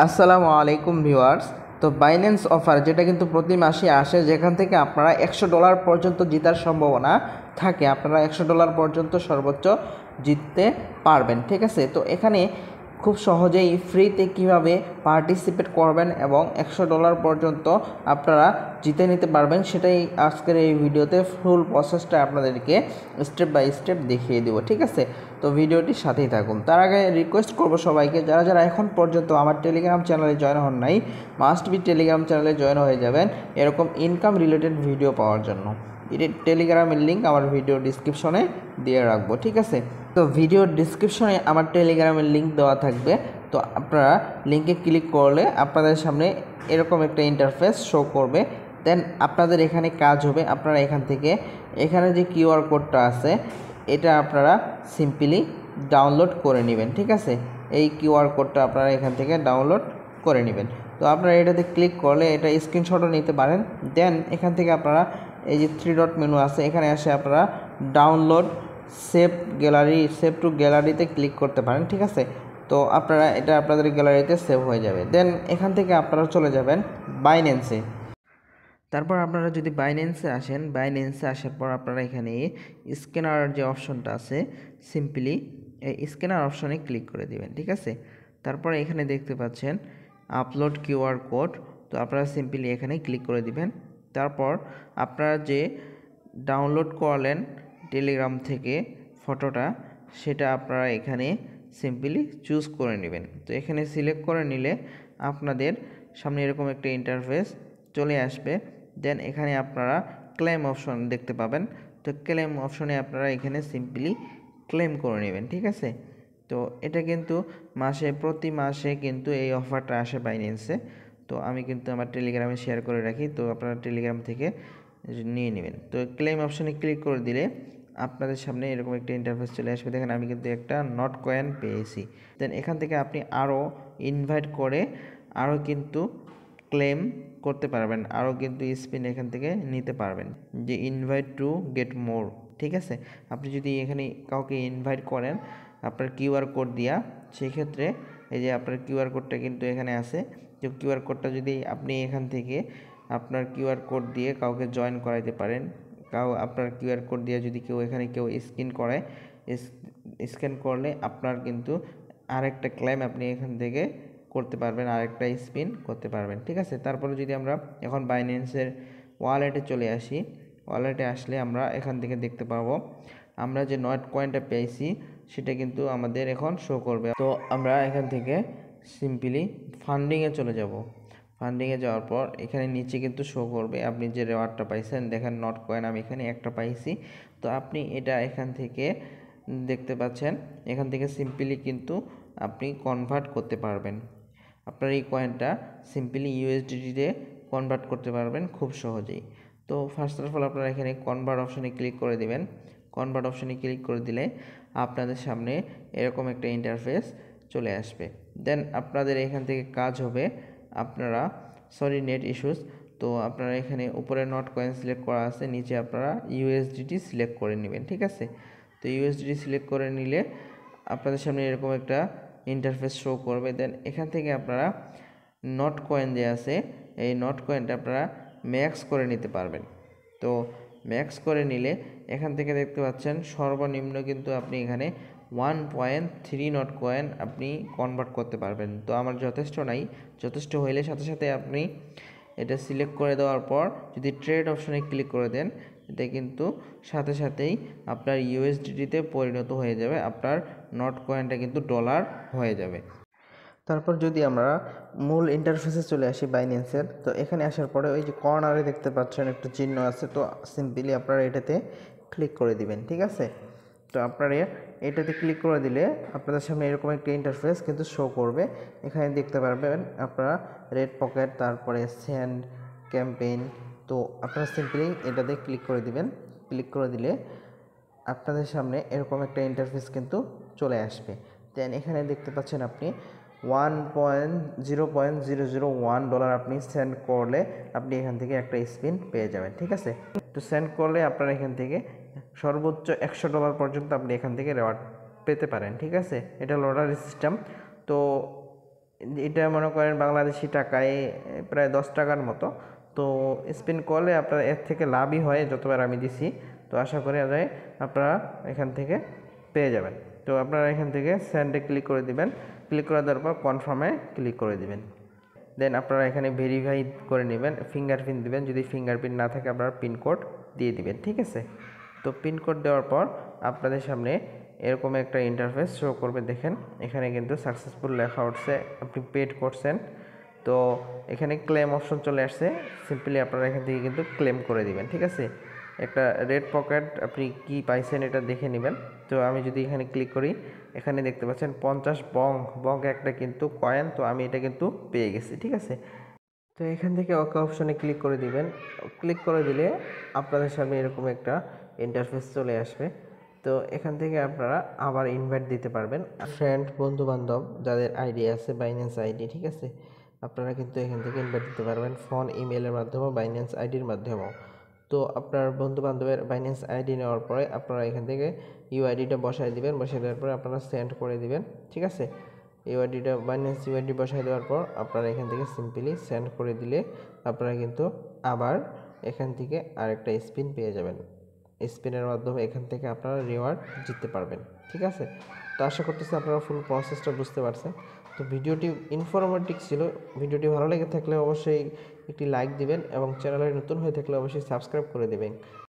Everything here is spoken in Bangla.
আসসালামু আলাইকুম ভিউয়ার্স। তো বাইন্যান্স অফার যেটা কিন্তু প্রতি মাসে আসে, যেখান থেকে আপনারা $100 পর্যন্ত জেতার সম্ভাবনা থাকে। আপনারা $100 পর্যন্ত সর্বোচ্চ জিততে পারবেন, ঠিক আছে। তো এখানে খুব সহজেই ফ্রিতে কিভাবে পার্টিসিপেট করবেন এবং $100 পর্যন্ত আপনারা জিতে নিতে পারবেন, সেটাই আজকের এই ভিডিওতে ফুল প্রসেসটা আপনাদেরকে স্টেপ বাই স্টেপ দেখিয়ে দেব, ঠিক আছে। তো ভিডিওটির সাথেই থাকুন। তার আগে রিকোয়েস্ট করব সবাইকে, যারা যারা এখন পর্যন্ত আমার টেলিগ্রাম চ্যানেলে জয়েন হন নাই, মাস্ট বি টেলিগ্রাম চ্যানেলে জয়েন হয়ে যাবেন এরকম ইনকাম রিলেটেড ভিডিও পাওয়ার জন্য। টেলিগ্রামের লিঙ্ক আমার ভিডিও ডিসক্রিপশনে দিয়ে রাখবো, ঠিক আছে। তো ভিডিওর ডিসক্রিপশনে আমার টেলিগ্রামের লিঙ্ক দেওয়া থাকবে। তো আপনারা লিঙ্কে ক্লিক করলে আপনাদের সামনে এরকম একটা ইন্টারফেস শো করবে। দেন আপনাদের এখানে কাজ হবে, আপনারা এখান থেকে এখানে যে কিউআর কোডটা আছে এটা আপনারা সিম্পলি ডাউনলোড করে নেবেন, ঠিক আছে। এই কিউআর কোডটা আপনারা এখান থেকে ডাউনলোড করে নেবেন। তো আপনারা এটাতে ক্লিক করলে এটা স্ক্রিনশটও নিতে পারেন। দেন এখান থেকে আপনারা এই যে 3 ডট মেনু আছে, এখানে এসে আপনারা download save gallery, save two গ্যালারিতে ক্লিক করতে পারেন, ঠিক আছে। তো আপনারা এটা আপনাদের গ্যালারিতে সেভ হয়ে যাবে। দেন এখান থেকে আপনারা চলে যাবেন বাইন্যান্সে। তারপর আপনারা যদি বাইন্যান্সে আসেন, বাইন্যান্সে আসার পর আপনারা এখানে স্ক্যানার যে অপশনটা আছে, সিম্পলি এই স্ক্যানার অপশনে ক্লিক করে দিবেন, ঠিক আছে। তারপর এখানে দেখতে পাচ্ছেন আপলোড কিউআর কোড। তো আপনারা সিম্পলি এখানে ক্লিক করে দিবেন। তারপর আপনারা যে ডাউনলোড করলেন টেলিগ্রাম থেকে ফটোটা, সেটা আপনারা এখানে সিম্পলি চুজ করে নেবেন। তো এখানে সিলেক্ট করে নিলে আপনাদের সামনে এরকম একটা ইন্টারফেস চলে আসবে। দেন এখানে আপনারা ক্লেম অপশন দেখতে পাবেন। তো ক্লেম অপশনে আপনারা এখানে সিম্পলি ক্লেম করে নেবেন, ঠিক আছে। তো এটা কিন্তু প্রতি মাসে কিন্তু এই অফারটা আসে বাইন্যান্সে। তো আমি কিন্তু আমার টেলিগ্রামে শেয়ার করে রাখি, তো আপনারা টেলিগ্রাম থেকে নিয়ে নেবেন। তো ক্লেম অপশনে ক্লিক করে দিলে আপনাদের সামনে এরকম একটা ইন্টারফেস চলে আসবে। দেখেন আমি কিন্তু একটা নট কয়েন পেয়েছি। দেন এখান থেকে আপনি আরও ইনভাইট করে আরও কিন্তু ক্লেম করতে পারবেন, আরও কিন্তু স্পিন এখান থেকে নিতে পারবেন, যে ইনভাইট টু গেট মোর, ঠিক আছে। আপনি যদি এখানে কাউকে ইনভাইট করেন আপনার কিউআর কোড দিয়া, সেক্ষেত্রে এই যে আপনার কিউআর কোডটা কিন্তু এখানে আছে। যে কিউআর কোডটা যদি আপনি এখান থেকে আপনার কিউআর কোড দিয়ে কাউকে জয়েন করাইতে পারেন, আপনার কিউআর কোড দিয়ে যদি এখানে কেউ স্ক্যান করে, স্ক্যান করলে আপনার কিন্তু আরেকটা ক্লেম আপনি এখান থেকে করতে পারবেন, আরেকটা স্পিন করতে পারবেন, ঠিক আছে। তারপরে যদি আমরা এখন বাইন্যান্সের ওয়ালেটে চলে আসি, ওয়ালেটে আসলে আমরা এখান থেকে দেখতে পাবো আমরা যে নট কয়েনটা পেয়েছি সেটা কিন্তু আমাদের এখন শো করবে। তো আমরা এখান থেকে সিম্পলি ফান্ডিংয়ে চলে যাব। ফান্ডিংয়ে যাওয়ার পর এখানে নিচে কিন্তু শো করবে আপনি যে রেওয়ার্ডটা পাইছেন। দেখেন নট কয়েন আমি এখানে একটা পাইছি। তো আপনি এটা এখান থেকে দেখতে পাচ্ছেন, এখান থেকে সিম্পলি কিন্তু আপনি কনভার্ট করতে পারবেন। আপনার এই কয়েনটা সিম্পলি ইউএসডিটিতে কনভার্ট করতে পারবেন খুব সহজেই। তো ফার্স্ট অফ অল আপনারা এখানে কনভার্ট অপশনে ক্লিক করে দিবেন। কনভার্ট অপশনে ক্লিক করে দিলে আপনাদের সামনে এরকম একটা ইন্টারফেস চলে আসবে। দেন আপনাদের এখান থেকে কাজ হবে, আপনারা নেট ইস্যুস, তো আপনারা এখানে উপরে নট কয়েন সিলেক্ট করা আছে, নিচে আপনারা ইউএসডিটি সিলেক্ট করে নেবেন, ঠিক আছে। তো ইউএসডিটি সিলেক্ট করে নিলে আপনাদের সামনে এরকম একটা ইন্টারফেস শো করবে। দেন এখান থেকে আপনারা নট কয়েন যে আছে এই নট কয়েনটা আপনারা ম্যাক্স করে নিতে পারবেন। তো ম্যাক্স করে নিলে এখান থেকে দেখতে পাচ্ছেন সর্বনিম্ন কিন্তু আপনি এখানে 1.3 নট কয়েন আপনি কনভার্ট করতে পারবেন। তো আমার যথেষ্ট নাই, যথেষ্ট হইলে সাথে সাথে আপনি এটা সিলেক্ট করে দেওয়ার পর যদি ট্রেড অপশনে ক্লিক করে দেন, এটা কিন্তু সাথে সাথেই আপনার ইউএসডিটিতে পরিণত হয়ে যাবে, আপনার নট কয়েনটা কিন্তু ডলার হয়ে যাবে। তারপর যদি আমরা মূল ইন্টারফেসে চলে আসি বাইন্যান্সের, তো এখানে আসার পরে ওই যে কর্নারে দেখতে পাচ্ছেন একটা চিহ্ন আছে, তো সিম্পলি আপনারা এটাতে ক্লিক করে দিবেন, ঠিক আছে। তো আপনারা এটাতে ক্লিক করে দিলে আপনাদের সামনে এরকম একটা ইন্টারফেস কিন্তু শো করবে। এখানে দেখতে পারবেন আপনারা রেড পকেট, তারপরে সেন্ড ক্যাম্পেইন। তো আপনারা সিম্পলি এটাতে ক্লিক করে দিবেন। ক্লিক করে দিলে আপনাদের সামনে এরকম একটা ইন্টারফেস কিন্তু চলে আসবে। দেন এখানে দেখতে পাচ্ছেন আপনি $1.001 আপনি সেন্ড করলে আপনি এখান থেকে একটা স্পিন পেয়ে যাবেন, ঠিক আছে। তো সেন্ড করলে আপনারা এখান থেকে সর্বোচ্চ $100 পর্যন্ত আপনি এখান থেকে রেওয়ার্ড পেতে পারেন, ঠিক আছে। এটা লটারি সিস্টেম। তো এটা মনে করেন বাংলাদেশি টাকায় প্রায় 10 টাকার মতো। তো স্পিন করলে আপনার এর থেকে লাভই হয় যতবার আমি দিছি। তো আশা করি যায় আপনারা এখান থেকে পেয়ে যাবেন। তো আপনারা এখান থেকে সেন্ডে ক্লিক করে দিবেন, ক্লিক করে দেওয়ার পর কনফার্মে ক্লিক করে দিবেন। দেন আপনারা এখানে ভেরিফাই করে নেবেন, ফিঙ্গারপ্রিন্ট দিবেন, যদি ফিঙ্গারপ্রিন্ট না থাকে আপনারা পিনকোড দিয়ে দিবেন, ঠিক আছে। তো পিনকোড দেওয়ার পর আপনাদের সামনে এরকম একটা ইন্টারফেস শো করবে। দেখেন এখানে কিন্তু সাকসেসফুল লেখা উঠছে, আপনি পেড করছেন। তো এখানে ক্লেম অপশন চলে আসছে, সিম্পলি আপনারা এখান থেকে কিন্তু ক্লেম করে দিবেন, ঠিক আছে। একটা রেড পকেট আপনি কি পাইছেন এটা দেখে নেবেন। তো আমি যদি এখানে ক্লিক করি, এখানে দেখতে পাচ্ছেন 50 বং একটা কিন্তু কয়েন। তো আমি এটা কিন্তু পেয়ে গেছি, ঠিক আছে। তো এখান থেকে ওকে অপশনে ক্লিক করে দিবেন। ক্লিক করে দিলে আপনাদের সামনে এরকম একটা ইন্টারফেস চলে আসবে। তো এখান থেকে আপনারা আবার ইনভাইট দিতে পারবেন ফ্রেন্ড, বন্ধু বান্ধব যাদের আইডি আছে বাইন্যান্স আইডি, ঠিক আছে। আপনারা কিন্তু এখান থেকে ইনভাইট দিতে পারবেন ফোন, ইমেলের মাধ্যমেও, বাইন্যান্স আইডির মাধ্যমেও। তো আপনার বন্ধু বান্ধবের বাইন্যান্স আইডি নেওয়ার পরে আপনারা এখান থেকে ইউআইডিটা বসায় দিবেন, বসায় দেওয়ার পরে আপনারা সেন্ড করে দিবেন, ঠিক আছে। ইউআইডিটা বাইন্যান্স ইউআইডি বসায় দেওয়ার পর আপনারা এখান থেকে সিম্পলি সেন্ড করে দিলে আপনারা কিন্তু আবার এখান থেকে আরেকটা স্পিন পেয়ে যাবেন। স্পিনের মাধ্যমে এখান থেকে আপনারা রিওয়ার্ড জিততে পারবেন, ঠিক আছে। তো আশা করতেছি আপনারা ফুল প্রসেসটা বুঝতে পারছেন। তো ভিডিওটি ইনফরমেটিভ ছিল। ভিডিওটি ভালো লেগে থাকলে অবশ্যই একটি লাইক দিবেন এবং চ্যানেলে নতুন হয়ে থাকলে অবশ্যই সাবস্ক্রাইব করে দেবেন।